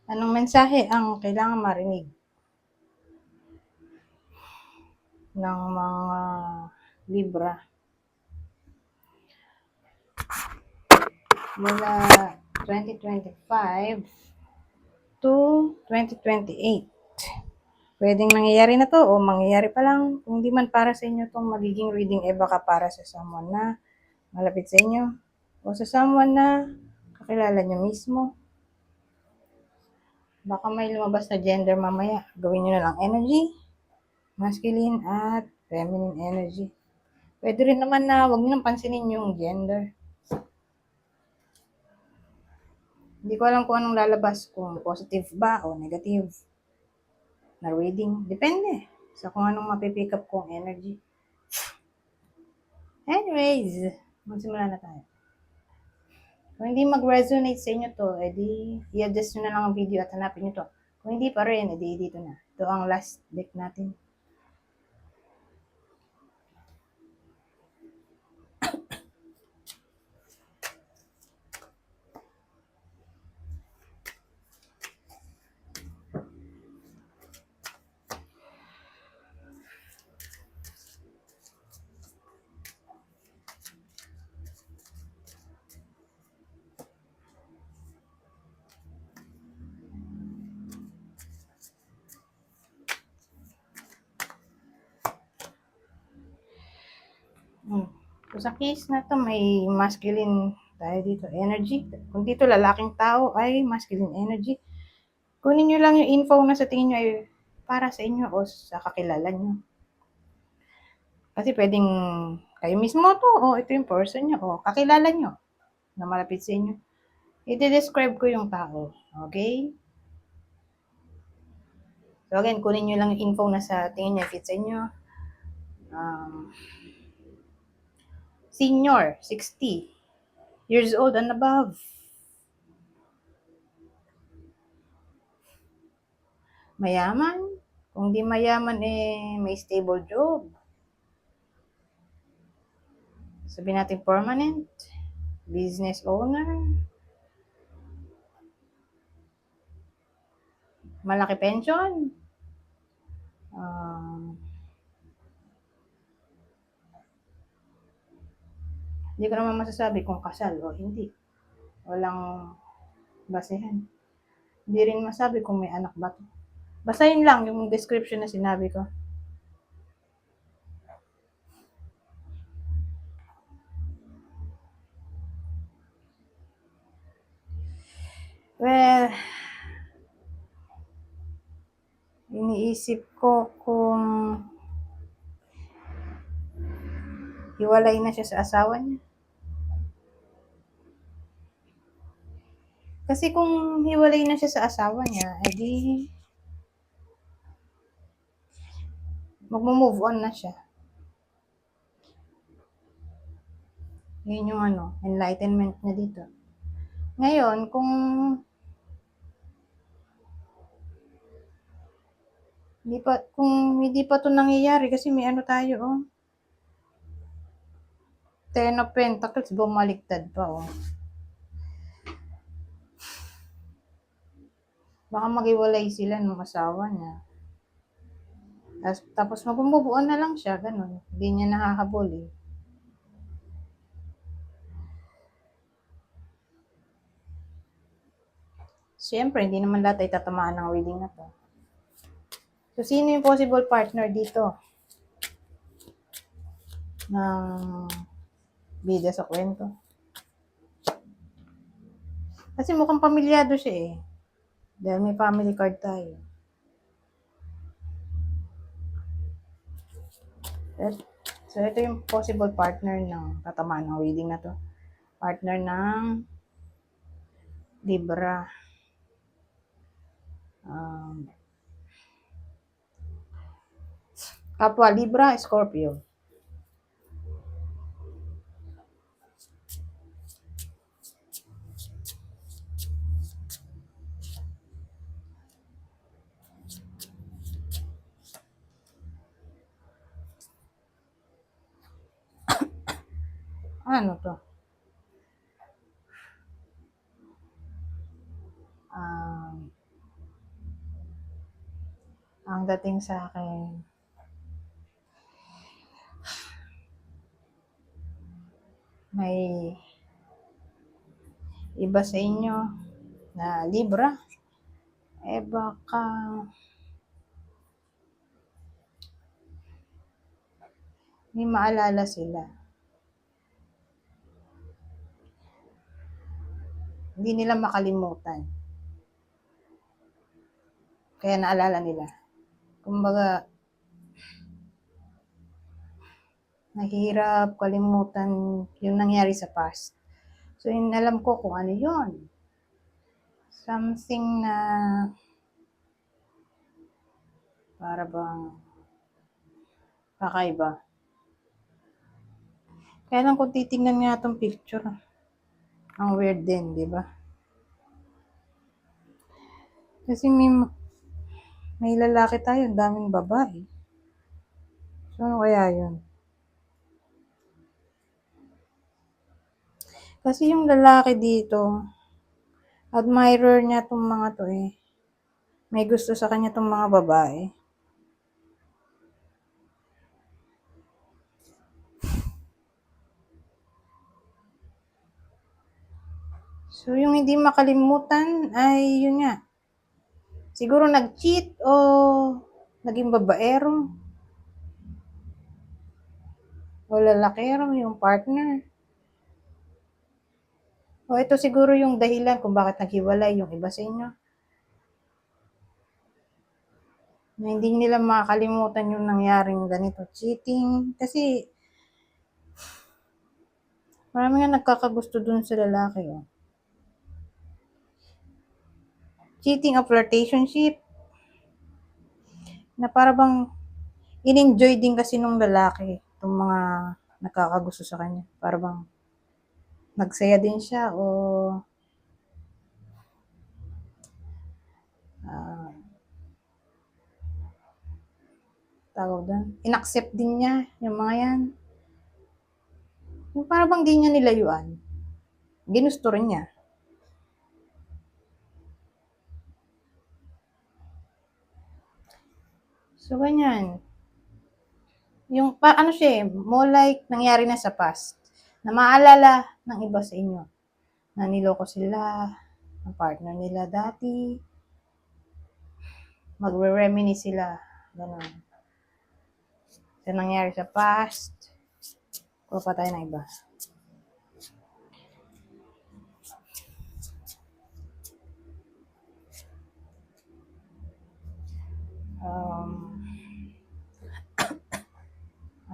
Anong mensahe ang kailangan marinig ng mga Libra mula 2025 to 2028? Pwedeng nangyayari na to o mangyayari pa lang. Kung di man para sa inyo itong magiging reading, baka para sa someone na malapit sa inyo o sa someone na kakilala nyo mismo. Baka may lumabas na gender mamaya. Gawin nyo na lang energy, masculine at feminine energy. Pwede rin naman na wag nyo nang pansinin yung gender. Hindi ko alam kung anong lalabas, kung positive ba o negative na reading. Depende sa kung anong mapipick up kong energy. Anyways, magsimula na tayo. Kung hindi mag-resonate sa inyo to, edi i-adjust nyo na lang ang video at hanapin nyo to. Kung hindi pa rin, edi dito na. Ito ang last deck natin. So, sa case na to, may masculine tayo dito, energy. Kung dito lalaking tao ay masculine energy. Kunin nyo lang yung info na sa tingin nyo ay para sa inyo o sa kakilala nyo. Kasi pwedeng kayo mismo to o ito yung person nyo o kakilala nyo na malapit sa inyo. I-describe ko yung tao. Okay? So again, kunin nyo lang yung info na sa tingin nyo fit sa inyo. Senior, 60 years old and above. Mayaman. Kung di mayaman, may stable job. Sabihin natin permanent. Business owner. Malaki pension. Hindi ko naman masasabi kung kasal o hindi. Walang basehan. Hindi rin masabi kung may anak ba to. Basahin lang yung description na sinabi ko. Well, iniisip ko kung hiwalay na siya sa asawa niya. Kasi kung hiwalay na siya sa asawa niya, edi magmo-move on na siya. Yun yung enlightenment niya dito. Ngayon, kung hindi pa to nangyayari kasi may tayo, Ten of Pentacles, bumaliktad pa, Baka maghiwalay sila ng asawa niya. Tapos mag-move on na lang siya, ganun. Hindi niya nakahabol Siyempre, hindi naman lahat ay tatamaan ng reading na to. So, sino yung possible partner dito? Ng bida sa kwento. Kasi mukhang pamilyado siya Dahil may family card tayo. So, ito yung possible partner ng tatamaan ng reading na to. Partner ng Libra. Kapwa Libra, Scorpio. Ano to? Ang dating sa akin, may iba sa inyo na Libra, baka may maalala sila. Hindi nila makalimutan. Kaya naalala nila. Kumbaga, nahirap kalimutan yung nangyari sa past. So, yun, alam ko kung ano yun. Something na para bang kakaiba. Kaya lang kung titingnan nga itong picture, ang weird din, di ba? Kasi may lalaki tayo, daming babae. So, ano kaya yun? Kasi yung lalaki dito, admirer niya itong mga to eh. May gusto sa kanya itong mga babae. So, yung hindi makalimutan ay yun nga. Siguro nag-cheat o naging babaero o lalakero yung partner. O ito siguro yung dahilan kung bakit naghiwalay yung iba sa inyo. Na hindi nila makakalimutan yung nangyaring ganito, cheating. Kasi marami nga nagkakagusto dun sa lalaki. Oh. Cheating o flirtationship na para bang in-enjoy din kasi nung lalaki itong mga nakakagusto sa kanya. Para bang nagsaya din siya o tawag doon, inaccept din niya yung mga yan. Yung para bang di niya nilayuan. Ginusto rin niya. So, ganyan. Yung, ano siya more like nangyari na sa past. Na maalala ng iba sa inyo. Na niloko sila, ang partner nila dati. Magre-reminisce sila. Ganun. So, nangyari sa past. Kuha pa tayo ng iba.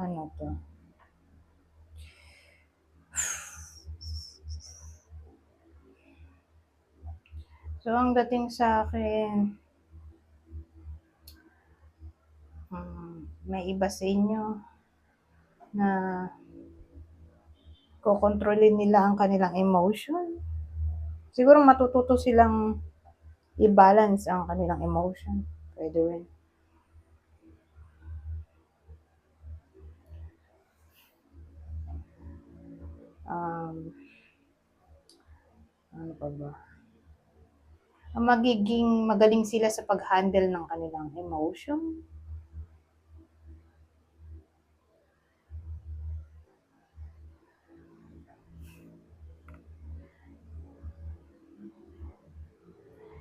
Ano to? So, ang dating sa akin, may iba sa inyo na kokontrolin nila ang kanilang emotion. Siguro matututo silang i-balance ang kanilang emotion. Pwede rin. Ano pa ba? Ang magiging magaling sila sa pag-handle ng kanilang emotion.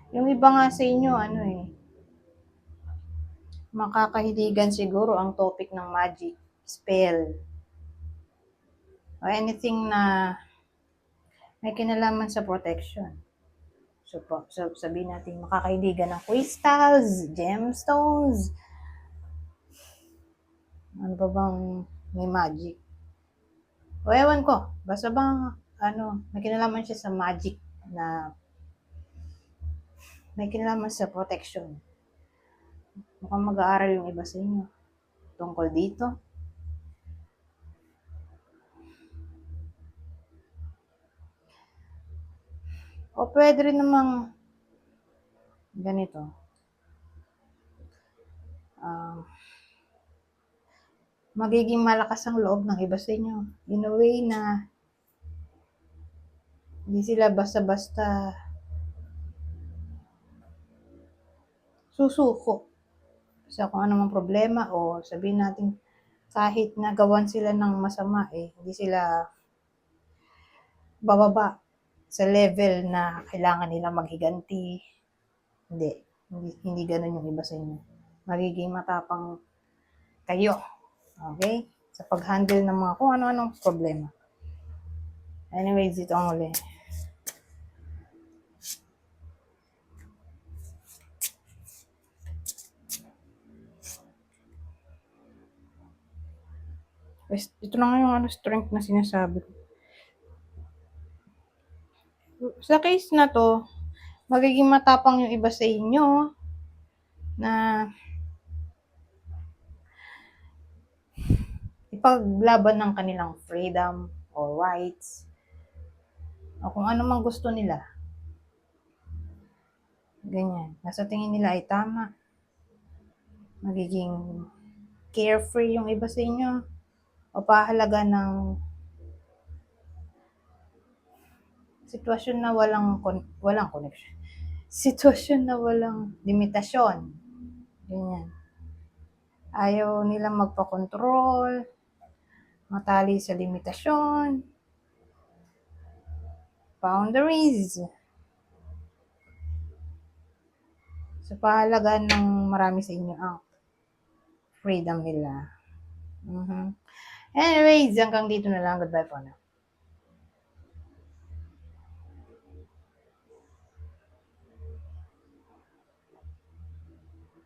Yung iba nga sa inyo, ano eh, makakahiligan siguro ang topic ng magic, spell, o anything na may kinalaman sa protection. So, sabihin natin makakahiligan ng crystals, gemstones, ano pa bang may magic. O ewan ko, basta bang ano, may kinalaman siya sa magic na may kinalaman sa protection. Mukhang mag-aaral yung iba sa inyo tungkol dito. O pwede rin namang ganito. Magiging malakas ang loob ng iba sa inyo. In a way na hindi sila basta-basta susuko. sa kung ano mang problema o sabihin natin kahit nagawan sila ng masama hindi sila bababa sa level na kailangan nila maghiganti. Hindi, hindi gano'n yung iba sa inyo. Magiging matapang kayo, okay? Sa pag-handle ng mga kung ano-anong problema. Anyways, ito ang uli. Ito na nga yung strength na sinasabi ko. Sa case na to, magiging matapang yung iba sa inyo na ipaglaban ng kanilang freedom or rights o kung ano mang gusto nila. Ganyan. Nasa tingin nila ay tama. Magiging carefree yung iba sa inyo o pahalaga ng sitwasyon na walang connection. Sitwasyon na walang limitasyon. Ganyan. Ayaw nilang magpa-control, matali sa limitasyon, boundaries. So, pahalaga ng marami sa inyo ang freedom nila. Anyways, hanggang dito na lang. Goodbye po na.